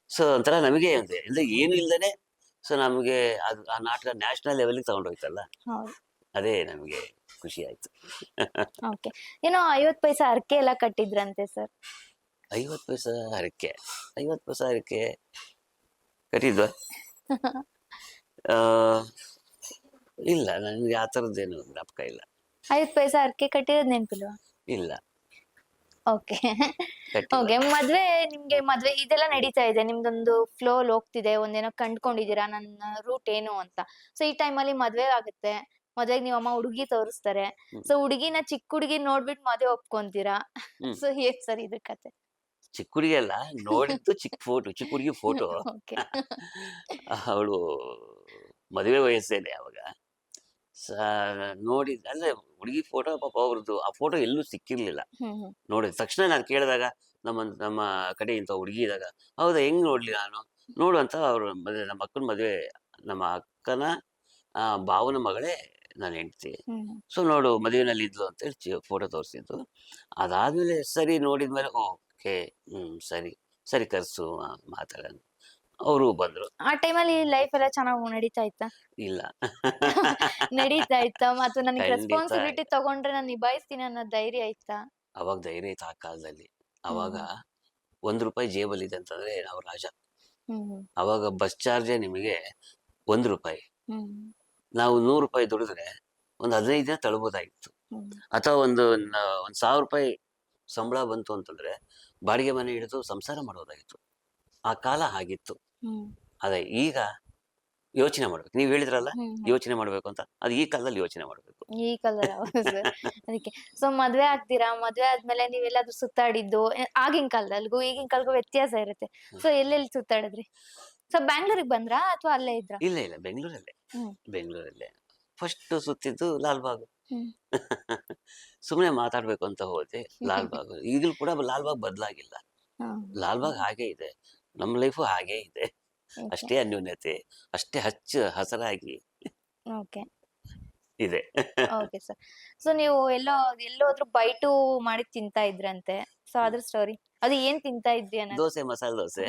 ಸೊ ಒಂಥರ ನಮಗೆ ಅಂದ್ರೆ ಏನು ಇಲ್ದೇನೆ ಸೊ ನಮಗೆ ಅದು ಆ ನಾಟಕ ನ್ಯಾಷನಲ್ ಲೆವೆಲ್ಗೆ ತಗೊಂಡೋಯ್ತಲ್ಲ, ಅದೇ ನಮಗೆ ಖುಷಿ ಆಯ್ತು. ಓಕೆ. ಏನೋ 50 ಪೈಸೆ ಅರ್ಕೆ ಎಲ್ಲ ಕಟ್ಟಿದ್ರಂತೆ ಸರ್? 50 ಪೈಸೆ ಹರಕೆ, 50 ಪೈಸೆ ಹರಕೆ ಕಟ್ಟಿದ್ವಾ? ಇಲ್ಲ, ನನಗೆ ಆ ಥರದ್ದೇನು ಜ್ಞಾಪಕ ಇಲ್ಲ. 50 ಪೈಸೆ ಅರ್ಕೆ ಕಟ್ಟಿರೋದ್ ನೆನ್ಪಿಲ್ವಾ? ಇಲ್ಲ. ಓಕೆ. ಓಕೆ. ನಿಮ್ಗೆ ಮದ್ವೆ ಇದೆಲ್ಲ ನಡೀತಾ ಇದೆ, ನಿಮ್ದೊಂದು ಫ್ಲೋ ಅಲ್ಲಿ ಹೋಗ್ತಿದೆ, ಒಂದೇನೋ ಕಂಡ್ಕೊಂಡಿದೀರಾ ನನ್ನ ರೂಟ್ ಏನು ಅಂತ. ಸೊ ಈ ಟೈಮಲ್ಲಿ ಮದ್ವೆ ಆಗುತ್ತೆ. ಮದ್ವೆಗೆ ನೀವ್ ಅಮ್ಮ ಹುಡುಗಿ ತೋರಿಸ್ತಾರೆ. ಸೊ ಹುಡುಗಿನ ಚಿಕ್ಕ ಹುಡುಗಿ ನೋಡ್ಬಿಟ್ಟು ಮದ್ವೆ ಒಪ್ಕೊಂತೀರಾ. ಸೊ ಏನ್ ಸರ್ ಇದ್ರ ಕತೆ? ಚಿಕ್ಕ ಹುಡುಗಿ ಅಲ್ಲ, ನೋಡಿದ್ದು ಚಿಕ್ಕ ಹುಡುಗಿ ಫೋಟೋ. ಓಕೆ. ಅವಳು ಮದುವೆ ವಯಸ್ಸೇನೆ ಅವಾಗ. ನೋಡಿದ್ ಅಂದ್ರೆ ಹುಡುಗಿ ಫೋಟೋ, ಪಾಪ ಅವ್ರದ್ದು ಆ ಫೋಟೋ ಎಲ್ಲೂ ಸಿಕ್ಕಿರ್ಲಿಲ್ಲ. ನೋಡಿದ ತಕ್ಷಣ ನಾನು ಕೇಳಿದಾಗ ನಮ್ಮ ಕಡೆ ಇಂಥ ಹುಡುಗಿ ಇದ್ದಾಗ, ಹೌದಾ, ಹೆಂಗ್ ನೋಡ್ಲಿ ನಾನು? ನೋಡು ಅಂತ ಅವ್ರು ನಮ್ಮ ಅಕ್ಕನ ಮದುವೆ, ನಮ್ಮ ಅಕ್ಕನ ಭಾವನ ಮಗಳೇ ನಾನು ಹೆಂಡ್ತಿ. ಸೊ ನೋಡು ಮದುವೆನಲ್ಲಿ ಇದ್ಲು ಅಂತೇಳಿ ಫೋಟೋ ತೋರಿಸಿದ್ದು. ಅದಾದ್ಮೇಲೆ ಸರಿ ನೋಡಿದ್ಮೇಲೆ ಓಕೆ, ಸರಿ ಸರಿ ಕರ್ಸು ಮಾತಾಡೋಣ. ಅವರು ಬಂದ್ರು. ಆ ಟೈಮಲ್ಲಿ ಲೈಫ್ ಎಲ್ಲ ಚೆನ್ನಾಗಿ ನಡೀತಾ ಇತ್ತಾ? ಇಲ್ಲ. ನಡೀತಾ ಇತ್ತಾ? ಮತ್ತು ನನಗೆ ಖಂಡಿತ. ರೆಸ್ಪಾನ್ಸಿಬಿಲಿಟಿ ತಗೊಂಡ್ರೆ ನಾನು ನಿಭಾಯಿಸ್ತೀನಿ ಅನ್ನೋ ಧೈರ್ಯ ಆಯ್ತಾ? ಅವಾಗ ಧೈರ್ಯ ಇತ್ತು ಆ ಕಾಲದಲ್ಲಿ. ಅವಾಗ ₹1 ಜೇಬಲ್ಲಿದೆ ಅಂತಂದ್ರೆ ನಾವು ರಾಜ. ಅವಾಗ ಬಸ್ ಚಾರ್ಜೇ ನಿಮಗೆ ₹1. ನಾವು ₹100 ದುಡಿದ್ರೆ ಒಂದು 15 ದಿನ ತಳ್ಬೋದಾಗಿತ್ತು. ಅಥವಾ ಒಂದು ₹1000 ಸಂಬಳ ಬಂತು ಅಂತಂದ್ರೆ ಬಾಡಿಗೆ ಮನೆ ಹಿಡಿದು ಸಂಸಾರ ಮಾಡೋದಾಗಿತ್ತು. ಆ ಕಾಲ ಹಾಗಿತ್ತು. ಅದೇ ಈಗ ಯೋಚನೆ ಮಾಡ್ಬೇಕು. ನೀವ್ ಹೇಳಿದ್ರಲ್ಲ ಯೋಚನೆ ಮಾಡ್ಬೇಕು ಅಂತ, ಅದು ಈ ಕಾಲದಲ್ಲಿ ಯೋಚನೆ ಮಾಡ್ಬೇಕು. ಈ ಕಾಲದಲ್ಲಿ ಅದಕ್ಕೆ. ಸೊ ಮದ್ವೆ ಆಗ್ತೀರಾ, ಮದ್ವೆ ಆದ್ಮೇಲೆ ನೀವೆಲ್ಲಾದ್ರೂ ಸುತ್ತಾಡಿದ್ದು ಆಗಿನ ಕಾಲದಲ್ಗೂ ಈಗಿನ ಕಾಲಕ್ಕೂ ವ್ಯತ್ಯಾಸ ಇರುತ್ತೆ. ಸೊ ಎಲ್ಲೆಲ್ಲಿ ಸುತ್ತಾಡಿದ್ರಿ? ಸೊ ಬ್ಯಾಂಗ್ಳೂರಿಗೆ ಬಂದ್ರಾ ಅಥವಾ ಅಲ್ಲೇ ಇದ್ರ? ಇಲ್ಲ ಇಲ್ಲ, ಬೆಂಗಳೂರಲ್ಲೇ ಫಸ್ಟ್ ಸುತ್ತಿದ್ದು ಲಾಲ್ಬಾಗ್. ಸುಮ್ನೆ ಮಾತಾಡ್ಬೇಕು ಅಂತ ಹೋದೆ ಲಾಲ್ಬಾಗ್. ಈಗಲೂ ಕೂಡ ಲಾಲ್ಬಾಗ್ ಬದಲಾಗಿಲ್ಲ. ಲಾಲ್ಬಾಗ್ ಹಾಗೆ ಇದೆ, ನಮ್ಮ ಲೈಫು ಹಾಗೆ ಇದೆ. ಅಷ್ಟೇ ಅನ್ಯೋನ್ಯತೆ, ಅಷ್ಟೇ ಹಸರಾಗಿ ಇದೆ. Okay sir. ಸೊ ನೀವು ಎಲ್ಲೋದ್ರೂ ಬೈಟು ಮಾಡಿ ತಿಂತಾ ಇದ್ರಂತೆ. ಸೊ ಅದ್ರ ಸ್ಟೋರಿ, ಅದು ಏನ್ ತಿಂತಾ ಇದ್ರಿ ಅನ್ನೋದು? ದೋಸೆ, ಮಸಾಲೆ ದೋಸೆ.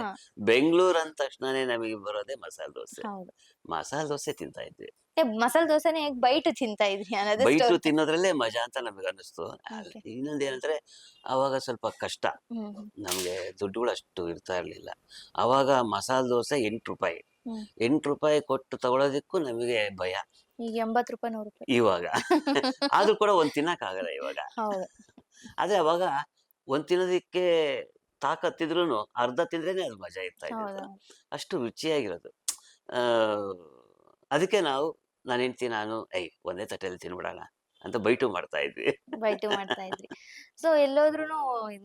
ಬೆಂಗಳೂರು ಅಂದ ತಕ್ಷಣನೇ ನಮಗೆ ಬರೋದೇ ಮಸಾಲೆ ದೋಸೆ. ಮಸಾಲೆ ದೋಸೆ ತಿಂತಾ ಇದ್ವಿ. ಮಸಾಲೆ ದೋಸೆನೇ ಹೇಗ್ ಬೈಟು ತಿಂತಾ ಇದ್ರಿ ಅನ್ನೋದು ಬೈಟು ತಿನ್ನೋದ್ರಲ್ಲೇ ಮಜಾ ಅಂತ ನಮಗೆ ಅನ್ನಿಸ್ತು. ಇನ್ನೊಂದ್ ಏನಂದ್ರೆ ಅವಾಗ ಸ್ವಲ್ಪ ಕಷ್ಟ, ನಮ್ಗೆ ದುಡ್ಡುಗಳು ಅಷ್ಟು ಇರ್ತಾ ಇರ್ಲಿಲ್ಲ. ಅವಾಗ ಮಸಾಲೆ ದೋಸೆ ₹8. ₹8 ಕೊಟ್ಟು ತಗೊಳೋದಕ್ಕೂ ನಮಗೆ ಭಯ. ಈಗ ₹80 ₹100. ಇವಾಗ ಆದ್ರೂ ಕೂಡ ಒಂದ್ ತಿನ್ನಕ್ ಆಗಲ್ಲ ಇವಾಗ. ಆದ್ರೆ ಅವಾಗ ಒಂದ್ ತಿನ್ನೋದಿಕ್ಕೆ ತಾಕತ್ತಿದ್ರು ಅರ್ಧ ತಿಂದ್ರೇನೆ ಅದು ಮಜಾ ಇರ್ತಾ ಇತ್ತು. ಅಷ್ಟು ರುಚಿಯಾಗಿರೋದು. ಅದಕ್ಕೆ ನಾನು ಹೆಂಡ್ತಿ ನಾನು ಒಂದೇ ತಟ್ಟೆಯಲ್ಲಿ ತಿನ್ಬಿಡೋಣ ಅಂತ ಬೈಟು ಮಾಡ್ತಾ ಇದ್ವಿ. ಸೊ ಎಲ್ಲೋದ್ರೂ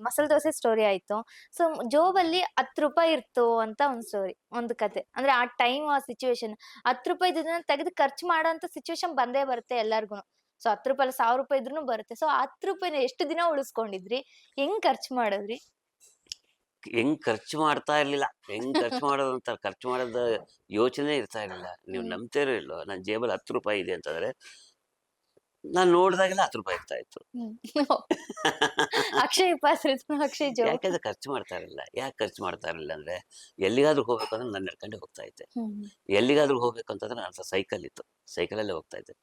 ಮಸಾಲೆ ದೋಸೆ ಸ್ಟೋರಿ ಆಯ್ತು. ಸೊ ಜೋಬಲ್ಲಿ ₹10 ಇರ್ತು ಅಂತ ಒಂದ್ ಸ್ಟೋರಿ, ಒಂದು ಕತೆ. ಅಂದ್ರೆ ಆ ಟೈಮ್, ಆ ಸಿಚುವೇಶನ್, ₹10 ತೆಗೆದು ಖರ್ಚು ಮಾಡೋಂತ ಸಿಚುವೇಶನ್ ಬಂದೇ ಬರುತ್ತೆ ಎಲ್ಲಾರ್ಗು. ಸೊ ₹10 ಅಲ್ಲ ₹1000 ಇದ್ರೂ ಬರುತ್ತೆ. ಸೊ ₹10 ಎಷ್ಟು ದಿನ ಉಳಿಸ್ಕೊಂಡಿದ್ರಿ? ಹೆಂಗ್ ಖರ್ಚು ಮಾಡಿದ್ರಿ? ಹೆಂಗ್ ಖರ್ಚು ಮಾಡ್ತಾ ಇರ್ಲಿಲ್ಲ. ಹೆಂಗ್ ಖರ್ಚು ಮಾಡೋದು ಅಂತ, ಖರ್ಚು ಮಾಡೋದ ಯೋಚನೆ ಇರ್ತಾ ಇರ್ಲಿಲ್ಲ. ನೀವು ನಂಬ್ತೀರೋ ಇಲ್ಲೋ, ನನ್ನ ಜೇಬಲ್ಲಿ ₹10 ಇದೆ ಅಂತಂದ್ರೆ ನಾನು ನೋಡಿದಾಗೆಲ್ಲ 10 ರೂಪಾಯಿ ಇರ್ತಾ ಇತ್ತು. ಅಕ್ಷಯ್ ಪಾತ್ರದ ಅಕ್ಷಯ್ ಜೋ. ಯಾಕೆಂದ್ರೆ ಖರ್ಚು ಮಾಡ್ತಾ ಇರಲಿಲ್ಲ. ಯಾಕೆ ಖರ್ಚು ಮಾಡ್ತಾ ಇರಲಿಲ್ಲ ಅಂದ್ರೆ, ಎಲ್ಲಿಗಾದ್ರೂ ಹೋಗ್ಬೇಕು ಅಂದ್ರೆ ನಾನು ನಡ್ಕೊಂಡೆ ಹೋಗ್ತಾ ಇದ್ದೆ. ಎಲ್ಲಿಗಾದ್ರೂ ಹೋಗ್ಬೇಕು ಅಂತಂದ್ರೆ ನನ್ನ ಹತ್ರ ಸೈಕಲ್ ಇತ್ತು, ಸೈಕಲಲ್ಲೇ ಹೋಗ್ತಾ ಇದ್ದೆ.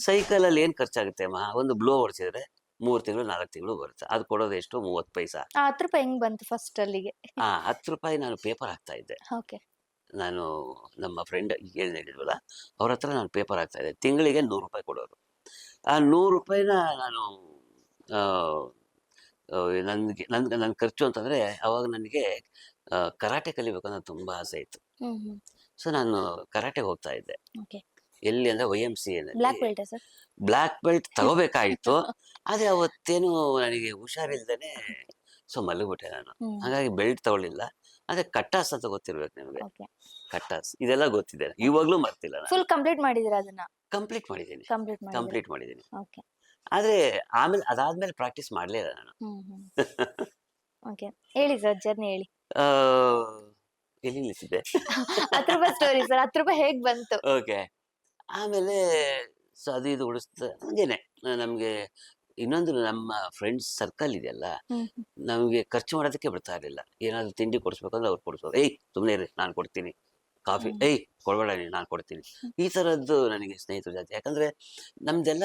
ಸೈಕಲಲ್ಲಿ ಏನ್ ಖರ್ಚಾಗುತ್ತೆ ಒಂದು ಬ್ಲೋ ಹೊಡ್ಸಿದ್ರೆ 3 ತಿಂಗಳು 4 ತಿಂಗಳು ಬರುತ್ತೆ. ಅದು ಕೊಡೋದು ಎಷ್ಟು? 30 ಪೈಸಾ. ಆ 10 ರೂಪಾಯಿ ಹೆಂಗ್ ಬಂತು ಫಸ್ಟ್ ಅಲ್ಲಿಗೆ? 10 ರೂಪಾಯಿ ನಾನು ಪೇಪರ್ ಹಾಕ್ತಾ ಇದ್ದೆ. ಓಕೆ. ನಾನು ನಮ್ಮ ಫ್ರೆಂಡ್ ಏನ್ ಹೇಳಿದ್ವಲ್ಲ, ಅವ್ರ ಹತ್ರ ನಾನು ಪೇಪರ್ ಹಾಕ್ತಾ ಇದ್ದೆ. ತಿಂಗಳಿಗೆ 100 ರೂಪಾಯಿ ಕೊಡೋರು. ಆ 100 ರೂಪಾಯಿನ ನಾನು ನನ್ಗೆ ನನ್ ಖರ್ಚು ಅಂತಂದ್ರೆ, ಅವಾಗ ನನಗೆ ಕರಾಟೆ ಕಲಿಬೇಕು ಅನ್ನೋದು ತುಂಬಾ ಆಸೆ ಇತ್ತು. ಸೊ ನಾನು ಕರಾಟೆಗೆ ಹೋಗ್ತಾ ಇದ್ದೆ. ಓಕೆ. ಎಲ್ಲಿ ಅಂದ್ರೆ YMCA black belt sir? Black belt ತಗೋಬೇಕಾಗಿತ್ತು. ಆದ್ರೆ ಅವತ್ತೇನು ನನಗೆ ಹುಷಾರಿಲ್ದೇನೆ ಸೊ ಮಲಗ್ಬಿಟ್ಟೆ ನಾನು. ಹಾಗಾಗಿ ಬೆಲ್ಟ್ ತಗೊಳ್ಳಿಲ್ಲ. ಆದ್ರೆ ಕಟ್ಟಾಸ್ ಅಂತ ಗೊತ್ತಿರ್ಬೇಕು ನಿಮ್ಗೆ. ಓಕೆ. ಕಟ್ಟಾಸ್ ಇದೆಲ್ಲ ಗೊತ್ತಿದೆ, ಇವಾಗ್ಲೂ ಮರ್ತಿಲ್ಲ ನಾನು. ಫುಲ್ ಕಂಪ್ಲೀಟ್ ಮಾಡಿದಿರಾ ಅದನ್ನ? ಕಂಪ್ಲೀಟ್ ಮಾಡಿದ್ದೀನಿ. ಕಂಪ್ಲೀಟ್ ಮಾಡಿದ್ದೀನಿ. ಓಕೆ. ಆದ್ರೆ ಆಮೇಲೆ ಅದಾದ್ಮೇಲೆ ಪ್ರಾಕ್ಟೀಸ್ ಮಾಡ್ಲಿಲ್ಲ ನಾನು. ಓಕೆ. ಹೇಳಿ ಸರ್, ಜರ್ನಿ ಹೇಳಿ. ಆ, ಎಲ್ಲಿ ನಿಲ್ಸಿದ್ದೆ? 10 ರೂಪಾಯಿ ಸ್ಟೋರಿ ಸರ್. 10 ರೂಪಾಯಿ ಹೇಗ್ ಬಂತು? ಓಕೆ. ಆಮೇಲೆ ಸೊ ಅದು ಇದು ಉಳಿಸ್ತಾ ಹಂಗೇನೆ ನಮ್ಗೆ ಇನ್ನೊಂದು ನಮ್ಮ ಫ್ರೆಂಡ್ಸ್ ಸರ್ಕಲ್ ಇದೆಯಲ್ಲ, ನಮ್ಗೆ ಖರ್ಚು ಮಾಡೋದಕ್ಕೆ ಬಿಡ್ತಾ ಇರಲಿಲ್ಲ. ಏನಾದ್ರು ತಿಂಡಿ ಕೊಡಿಸ್ಬೇಕಂದ್ರೆ ಅವ್ರು ಕೊಡಿಸೋರು. ಏಯ್ ಸುಮ್ಮನೆ ಇರಿ, ನಾನು ಕೊಡ್ತೀನಿ. ಕಾಫಿ ಏಯ್ ಕೊಡ್ಬೇಡ ನೀನು, ನಾನು ಕೊಡ್ತೀನಿ. ಈ ಥರದ್ದು ನನಗೆ ಸ್ನೇಹಿತರು ಜಾಸ್ತಿ. ಯಾಕಂದ್ರೆ ನಮ್ದೆಲ್ಲ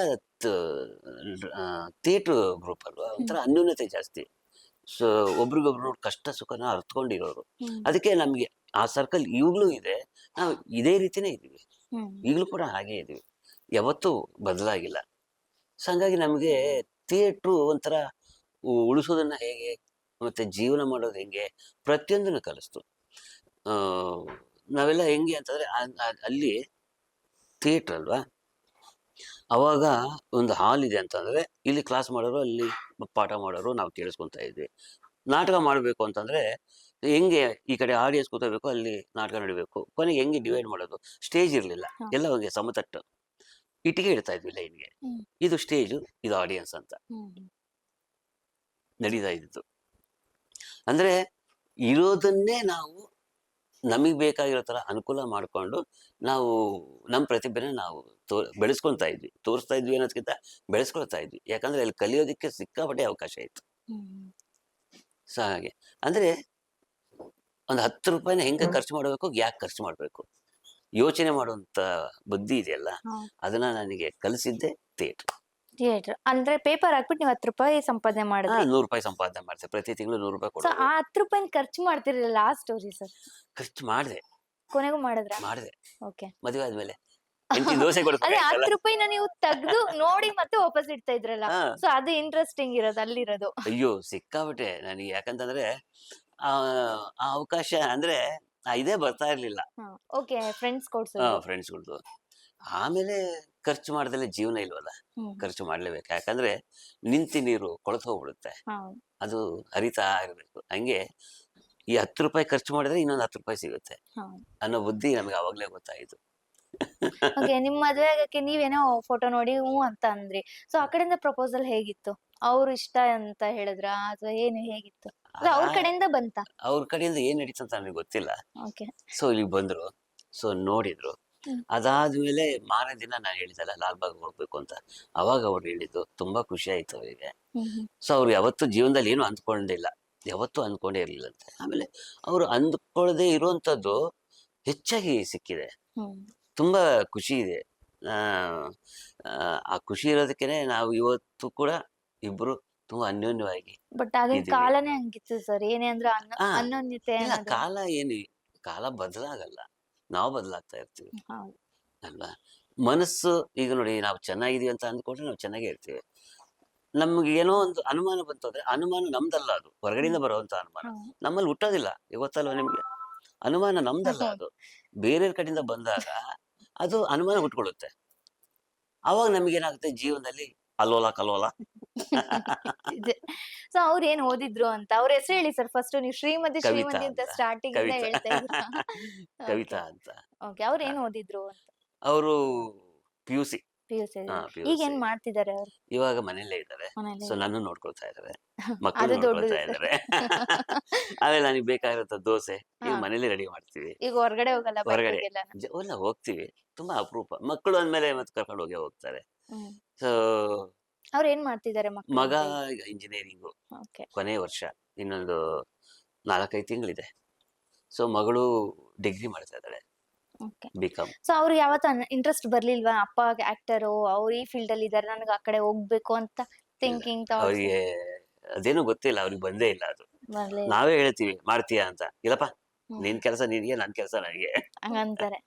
ಥಿಯೇಟ್ರ್ ಗ್ರೂಪ್ ಅಲ್ವಾ, ಒಂಥರ ಅನ್ಯೂನ್ಯತೆ ಜಾಸ್ತಿ. ಸೊ ಒಬ್ರಿಗೊಬ್ರು ಕಷ್ಟ ಸುಖನ ಅರ್ಥಕೊಂಡಿರೋರು. ಅದಕ್ಕೆ ನಮ್ಗೆ ಆ ಸರ್ಕಲ್ ಈಗಲೂ ಇದೆ. ನಾವು ಇದೇ ರೀತಿನೇ ಇದೀವಿ, ಈಗಲೂ ಕೂಡ ಹಾಗೆ ಇದೀವಿ, ಯಾವತ್ತೂ ಬದಲಾಗಿಲ್ಲ. ಸೊ ಹಂಗಾಗಿ ನಮಗೆ ಥಿಯೇಟ್ರು ಒಂಥರ ಉಳಿಸೋದನ್ನ ಹೇಗೆ ಮತ್ತೆ ಜೀವನ ಮಾಡೋದು ಹೆಂಗೆ ಪ್ರತಿಯೊಂದನ್ನು ಕಲಿಸ್ತು. ನಾವೆಲ್ಲ ಹೆಂಗೆ ಅಂತಂದ್ರೆ ಅಲ್ಲಿ ಥಿಯೇಟ್ರ್ ಅಲ್ವಾ, ಅವಾಗ ಒಂದು ಹಾಲ್ ಇದೆ ಅಂತಂದ್ರೆ ಇಲ್ಲಿ ಕ್ಲಾಸ್ ಮಾಡೋರು, ಅಲ್ಲಿ ಪಾಠ ಮಾಡೋರು, ನಾವು ಕೇಳಿಸ್ಕೊಂತ ಇದ್ವಿ. ನಾಟಕ ಮಾಡಬೇಕು ಅಂತಂದ್ರೆ ಹೆಂಗೆ ಈ ಕಡೆ ಆಡಿಯನ್ಸ್ ಕೂತಬೇಕು, ಅಲ್ಲಿ ನಾಟಕ ನಡಿಬೇಕು. ಕೊನೆಗೆ ಹೆಂಗೆ ಡಿವೈಡ್ ಮಾಡೋದು? ಸ್ಟೇಜ್ ಇರಲಿಲ್ಲ, ಎಲ್ಲ ಹೋಗಿ ಸಮತಟ್ಟು ಇಟ್ಟಿಗೆ ಇಡ್ತಾ ಇದ್ವಿ ಲೈನ್ಗೆ. ಇದು ಸ್ಟೇಜು, ಇದು ಆಡಿಯನ್ಸ್ ಅಂತ ನಡೀತಾ ಇದ್ದಿತ್ತು. ಅಂದ್ರೆ ಇರೋದನ್ನೇ ನಾವು ನಮಗೆ ಬೇಕಾಗಿರೋ ತರ ಅನುಕೂಲ ಮಾಡಿಕೊಂಡು ನಾವು ನಮ್ಮ ಪ್ರತಿಭೆನ ನಾವು ಬೆಳೆಸ್ಕೊಳ್ತಾ ಇದ್ವಿ. ತೋರಿಸ್ತಾ ಇದ್ವಿ ಅನ್ನೋದಕ್ಕಿಂತ ಬೆಳೆಸ್ಕೊಳ್ತಾ ಇದ್ವಿ. ಯಾಕಂದ್ರೆ ಅಲ್ಲಿ ಕಲಿಯೋದಕ್ಕೆ ಸಿಕ್ಕಾಪಟ್ಟೆ ಅವಕಾಶ ಇತ್ತು. ಸೊ ಹಾಗೆ ಅಂದ್ರೆ ಒಂದು 10 ರೂಪಾಯಿನ ಹೆಂಗೆ ಖರ್ಚು ಮಾಡಬೇಕು, ಯಾಕೆ ಖರ್ಚು ಮಾಡಬೇಕು ಯೋಚನೆ ಮಾಡುವಂತ ಬುದ್ಧಿ ಇದೆಯಲ್ಲ, ಅದನ್ನ ನನಗೆ ಕಲಿಸಿದ್ದೆ ಥಿಯೇಟರ್. ಅಂದ್ರೆ ಪೇಪರ್ ಹಾಕ್ಬಿಟ್ಟು ನೀವು 10 ರೂಪಾಯಿ ಸಂಪಾದನೆ ಮಾಡಿದ್ರೆ? 100 ರೂಪಾಯಿ ಸಂಪಾದನೆ ಮಾಡ್ತೇವೆ, ಪ್ರತಿ ತಿಂಗಳು 100 ರೂಪಾಯಿ ಕೊಡೋದು. ಆ 10 ರೂಪಾಯಿ ಖರ್ಚು ಮಾಡ್ತಿರಲಿಲ್ಲ ಆ ಸ್ಟೋರಿ ಸರ್? ಖರ್ಚು ಮಾಡಿದೆ. ಕೊನೆಗೂ ಮಾಡಿದ್ರೆ? ಓಕೆ. ಮದುವೆ ಆದ್ಮೇಲೆ ದೋಸೆ ಅದೇ 10 ರೂಪಾಯಿನ ನೀವು ತೆಗ್ದು ನೋಡಿ ಮತ್ತೆ ವಾಪಸ್ ಇಡ್ತಾ ಇದ್ರಲ್ಲ, ಸೊ ಅದು ಇಂಟ್ರೆಸ್ಟಿಂಗ್ ಇರೋದು ಅಲ್ಲಿರೋದು. ಅಯ್ಯೋ ಸಿಕ್ಕಾಬಿಟ್ಟೆ ನನಗೆ. ಯಾಕಂತಂದ್ರೆ ಆ ಅವಕಾಶ ಅಂದ್ರೆ ಇದೇ ಬರ್ತಾ ಇರ್ಲಿಲ್ಲ. ಓಕೆ. ಫ್ರೆಂಡ್ಸ್ಗಳ್ದು. ಆಮೇಲೆ ಖರ್ಚು ಮಾಡ್ದಲೆ ಜೀವನ ಇಲ್ವಲ್ಲ, ಖರ್ಚು ಮಾಡ್ಲೇಬೇಕು. ಯಾಕಂದ್ರೆ ನಿಂತಿ ನೀರು ಕೊಳತು ಹೋಗ್ಬಿಡುತ್ತೆ, ಅದು ಹರಿತಾ ಇರ್ಬೇಕು. ಹಂಗೆ ಈ 10 ರೂಪಾಯಿ ಖರ್ಚು ಮಾಡಿದ್ರೆ ಇನ್ನೊಂದು 10 ರೂಪಾಯಿ ಸಿಗುತ್ತೆ ಅನ್ನೋ ಬುದ್ಧಿ ನಮ್ಗೆ ಅವಾಗ್ಲೇ ಗೊತ್ತಾಯ್ತು. ಓಕೆ. ನಿಮ್ ಮದ್ವೆ ಆಗಕ್ಕೆ ನೀವೇನೋ ಫೋಟೋ ನೋಡಿ ಹ್ಞೂ ಅಂತ ಅಂದ್ರಿ. ಸೊ ಆ ಕಡೆಯಿಂದ ಪ್ರಪೋಸಲ್ ಹೇಗಿತ್ತು? ಅವ್ರು ಇಷ್ಟ ಅಂತ ಹೇಳಿದ್ರ ಅಥವಾ ಏನು, ಹೇಗಿತ್ತು? ಅವ್ರ ಕಡೆಯಿಂದ ಬಂತ? ಅವ್ರ ಕಡೆಯಿಂದ ಏನ್ ನಡೀತು ಅಂತ ನನಗೆ ಗೊತ್ತಿಲ್ಲ. ಓಕೆ. ಸೊ ಇಲ್ಲಿ ಬಂದ್ರು, ಸೊ ನೋಡಿದ್ರು. ಅದಾದ್ಮೇಲೆ ಮಾರನೇ ದಿನ ನಾನು ಹೇಳಿದಲ್ಲ ಲಾಲ್ಬಾಗ್ ಹೋಗ್ಬೇಕು ಅಂತ, ಅವಾಗ ಅವ್ರು ಹೇಳಿದ್ದು ತುಂಬಾ ಖುಷಿ ಆಯ್ತು ಅವರಿಗೆ. ಸೊ ಅವ್ರು ಯಾವತ್ತೂ ಜೀವನದಲ್ಲಿ ಏನು ಅಂದ್ಕೊಂಡಿಲ್ಲ, ಯಾವತ್ತೂ ಅಂದ್ಕೊಂಡೇ ಇರ್ಲಿಲ್ಲಂತೆ. ಆಮೇಲೆ ಅವ್ರು ಅಂದ್ಕೊಳ್ಳದೆ ಇರುವಂತದ್ದು ಹೆಚ್ಚಾಗಿ ಸಿಕ್ಕಿದೆ. ತುಂಬಾ ಖುಷಿ ಇದೆ. ಆ ಖುಷಿ ಇರೋದಕ್ಕೇನೆ ನಾವು ಇವತ್ತು ಕೂಡ ಇಬ್ರು ತುಂಬಾ ಅನ್ಯೋನ್ಯವಾಗಿ. ಬಟ್ ಆಗಿನ ಕಾಲನೇ ಹಂಗಿತ್ತು ಸರ್, ಏನೇ ಅಂದ್ರೆ ಅನ್ಯೋನ್ಯತೆ. ಕಾಲ ಏನು, ಕಾಲ ಬದಲಾಗಲ್ಲ, ನಾವು ಬದಲಾಗ್ತಾ ಇರ್ತೀವಿ ಅಲ್ವಾ. ಮನಸ್ಸು ಈಗ ನೋಡಿ, ನಾವು ಚೆನ್ನಾಗಿದೀವಿ ಅಂತ ಅಂದ್ಕೊಂಡ್ರೆ ನಾವು ಚೆನ್ನಾಗೇ ಇರ್ತೀವಿ. ನಮ್ಗೆ ಏನೋ ಒಂದು ಅನುಮಾನ ಬಂತು ಅಂದ್ರೆ ಅನುಮಾನ ನಮ್ದಲ್ಲ, ಅದು ಹೊರಗಡೆಯಿಂದ ಬರುವಂತ ಅನುಮಾನ, ನಮ್ಮಲ್ಲಿ ಹುಟ್ಟೋದಿಲ್ಲ. ಗೊತ್ತಲ್ವ ನಿಮ್ಗೆ, ಅನುಮಾನ ನಮ್ದಲ್ಲ, ಅದು ಬೇರೆಯವ್ರ ಕಡೆಯಿಂದ ಬಂದಾಗ ಅದು ಅನುಮಾನ ಹುಟ್ಕೊಳ್ಳುತ್ತೆ. ಅವಾಗ ನಮ್ಗೇನಾಗುತ್ತೆ ಜೀವನದಲ್ಲಿ ಅಲ್ಲೋಲ ಕಲ್ಲೋಲ. ಸೊ ಅವ್ರು ಏನ್ ಓದಿದ್ರು ಅಂತ ಅವ್ರ ಹೆಸರು ಹೇಳಿ ಸರ್ ಫಸ್ಟ್. ನೀವು ಶ್ರೀಮತಿ ಅಂತ ಸ್ಟಾರ್ಟಿಂಗ್ ಇಂದ ಹೇಳ್ತಾ ಇದ್ದೀರಾ. ಕವಿತಾ ಅಂತ. ಓಕೆ. ಅವ್ರು ಏನ್ ಓದಿದ್ರು ಅಂತ? ಅವರು PUC. ಈಗ ಏನ್ ಮಾಡ್ತಿದ್ದಾರೆ ಅವ್ರು? ಇವಾಗ ಮನೇಲೇ ಇದ್ದಾರೆ. ಸೊ ನನ್ನ ನೋಡ್ಕೊಳ್ತಾ ಇದಾರೆ, ಮಕ್ಕಳು ನೋಡ್ಕೊಳ್ತಾ ಇದಾರೆ. ಆಮೇಲೆ ನನಗೆ ಬೇಕಾಗಿರೋ ದೋಸೆ ಈಗ ಮನೇಲಿ ರೆಡಿ ಮಾಡ್ತೀವಿ. ಈಗ ಹೊರಗಡೆ ಹೋಗಲ್ಲ? ಹೊರಗಡೆ ಹೋಗ್ತೀವಿ, ತುಂಬಾ ಅಪರೂಪ. ಮಕ್ಕಳು ಅಂದ್ಮೇಲೆ ಮತ್ತೆ ಕರ್ಕೊಂಡು ಹೋಗ್ತಾರೆ. ಹ್ಮ್. ಸೊ ಅವ್ರು ಏನ್ ಮಾಡ್ತಿದ್ದಾರೆ ಮಕ್ಕಳು ಮಗ ಅಂತ ಹೇಳಿ? ಈಗ ಇಂಜಿನಿಯರಿಂಗು ಓಕೆ. ಕೊನೆ ವರ್ಷ, ಇನ್ನೊಂದು 4-5 ತಿಂಗಳಿದೆ. ಸೊ ಮಗಳು ಡಿಗ್ರಿ ಮಾಡ್ತಾ ಇದ್ದಾಳೆ, ಓಕೆ. ಬಿಕಾಮ್. ಸೊ ಅವ್ರಿಗೆ ಯಾವತ್ತ ಇಂಟ್ರೆಸ್ಟ್ ಬರ್ಲಿಲ್ವಾ? ಅಪ್ಪ ಆಕ್ಟರು, ಅವ್ರು ಈ ಫೀಲ್ಡ್ ಅಲ್ಲಿ ಇದಾರೆ, ನನಗೆ ಆ ಕಡೆ ಹೋಗ್ಬೇಕು ಅಂತ ಇಲ್ಲ, ಥಿಂಕಿಂಗ್ ಥಾಟ್ಸ್ ಅವ್ರಿಗೆ ಅದೇನು ಗೊತ್ತಿಲ್ಲ, ಅವ್ರಿಗೆ ಬಂದೇ ಇಲ್ಲ ಅದು. ಬರ್ಲೇ ನಾವೇ ಹೇಳ್ತೀವಿ ಮಾಡ್ತೀಯಾ ಅಂತ, ಇಲ್ಲಪ್ಪ ಹ್ಮ್. ನಿನ್ ಕೆಲಸ ನಿನ್ಗೆ, ನನ್ ಕೆಲಸ ನನಗೆ. ಹಂಗಂತಾರೆ.